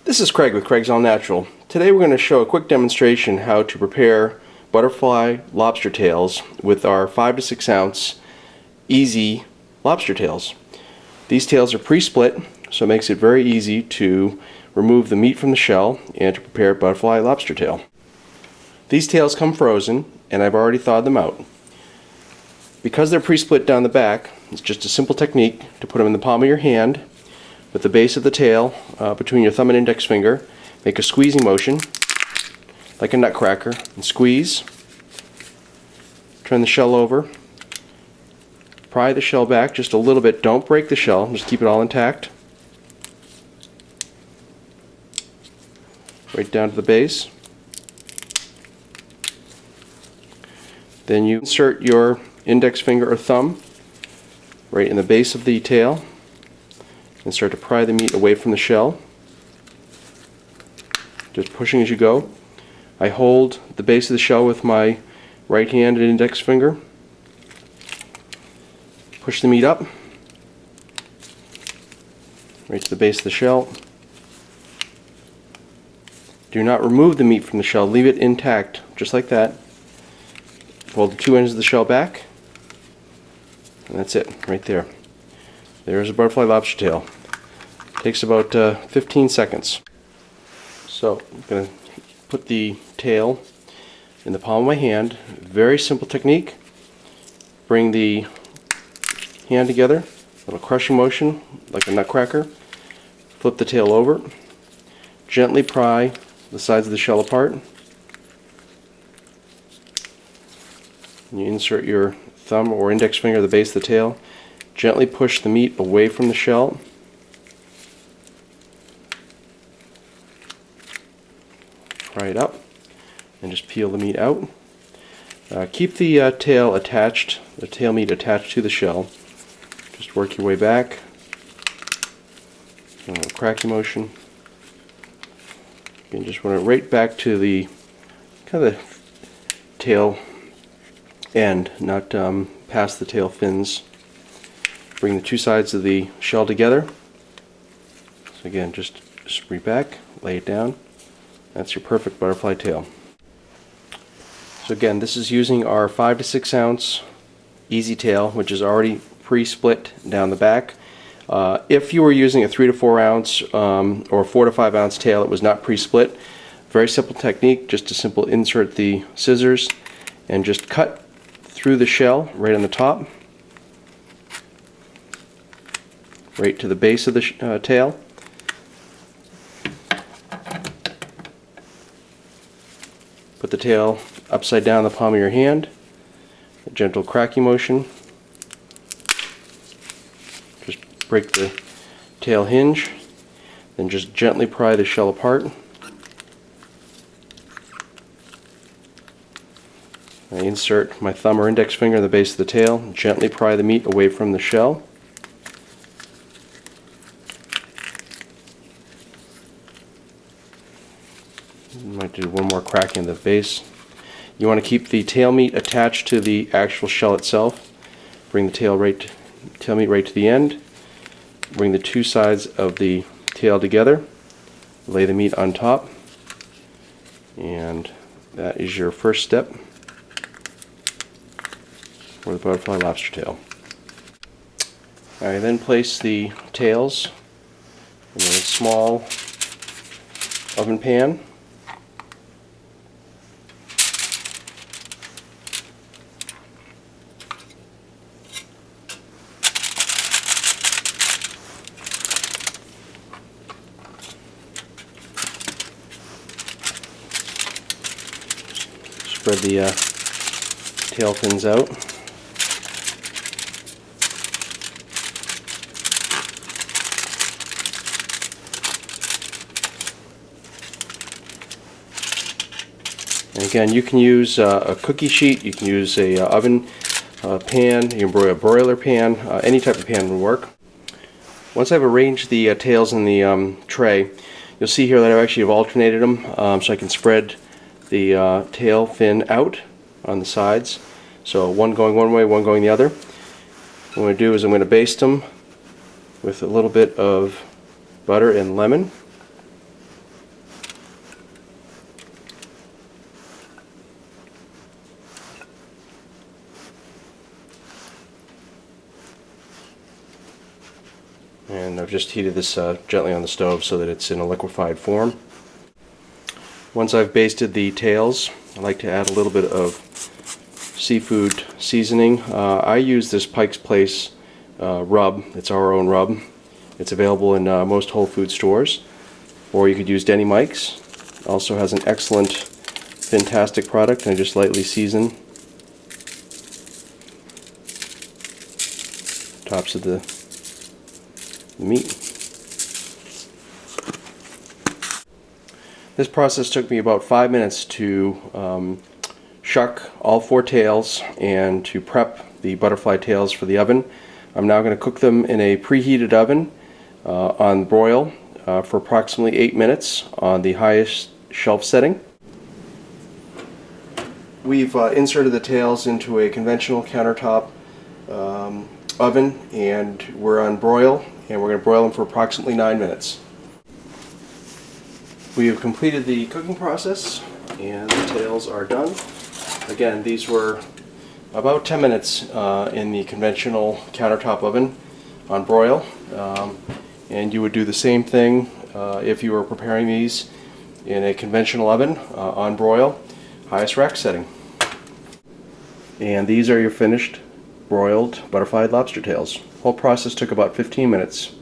This is Craig with Craig's All Natural. Today we're going to show a quick demonstration how to prepare butterfly lobster tails with our 5 to 6 ounce easy lobster tails. These tails are pre-split, so it makes it very easy to remove the meat from the shell and to prepare butterfly lobster tail. These tails come frozen and I've already thawed them out. Because they're pre-split down the back, it's just a simple technique to put them in the palm of your hand with the base of the tail between your thumb and index finger. Make a squeezing motion like a nutcracker and squeeze. Turn the shell over. Pry the shell back just a little bit. Don't break the shell, just keep it all intact. Right down to the base. Then you insert your index finger or thumb right in the base of the tail and start to pry the meat away from the shell. Just pushing as you go. I hold the base of the shell with my right hand and index finger. Push the meat up right to the base of the shell. Do not remove the meat from the shell, leave it intact just like that. Fold the two ends of the shell back, and that's it right there. There's a butterfly lobster tail. Takes about 15 seconds. So I'm going to put the tail in the palm of my hand. Very simple technique. Bring the hand together, a little crushing motion like a nutcracker. Flip the tail over. Gently pry the sides of the shell apart. And you insert your thumb or index finger at the base of the tail. Gently push the meat away from the shell. Pry it up and just peel the meat out. Keep the tail attached, the tail meat attached to the shell. Just work your way back. A little cracky motion. You just want it right back to the kind of the tail end, not past the tail fins. Bring the two sides of the shell together. So again, just bring it back, lay it down. That's your perfect butterfly tail. So again, this is using our 5 to 6 ounce easy tail, which is already pre-split down the back. If you were using a 3 to 4 ounce or 4 to 5 ounce tail, it was not pre-split. Very simple technique, just to simple insert the scissors and just cut through the shell right on the top, right to the base of the tail. Put the tail upside down in the palm of your hand, a gentle cracking motion. Just break the tail hinge, then just gently pry the shell apart. I insert my thumb or index finger in the base of the tail, gently pry the meat away from the shell. Might do one more cracking in the base. You want to keep the tail meat attached to the actual shell itself. Bring the tail meat right to the end. Bring the two sides of the tail together. Lay the meat on top. And that is your first step for the butterfly lobster tail. Alright, then place the tails in a small oven pan. Spread the tail fins out. And again, you can use a cookie sheet, you can use a oven pan, you can broil a broiler pan, any type of pan would work. Once I've arranged the tails in the tray, you'll see here that I actually have alternated them so I can spread the tail fin out on the sides. So one going one way, one going the other. What I'm going to do is I'm going to baste them with a little bit of butter and lemon. And I've just heated this gently on the stove so that it's in a liquefied form. Once I've basted the tails, I like to add a little bit of seafood seasoning. I use this Pike's Place rub. It's our own rub. It's available in most Whole Food stores, or you could use Denny Mike's. Also has an excellent, fantastic product, and I just lightly season tops of the meat. This process took me about 5 minutes to shuck all 4 tails and to prep the butterfly tails for the oven. I'm now going to cook them in a preheated oven on broil for approximately 8 minutes on the highest shelf setting. We've inserted the tails into a conventional countertop oven, and we're on broil, and we're going to broil them for approximately 9 minutes. We have completed the cooking process and the tails are done. Again, these were about 10 minutes in the conventional countertop oven on broil, and you would do the same thing if you were preparing these in a conventional oven on broil, highest rack setting. And these are your finished broiled butterfly lobster tails. The whole process took about 15 minutes.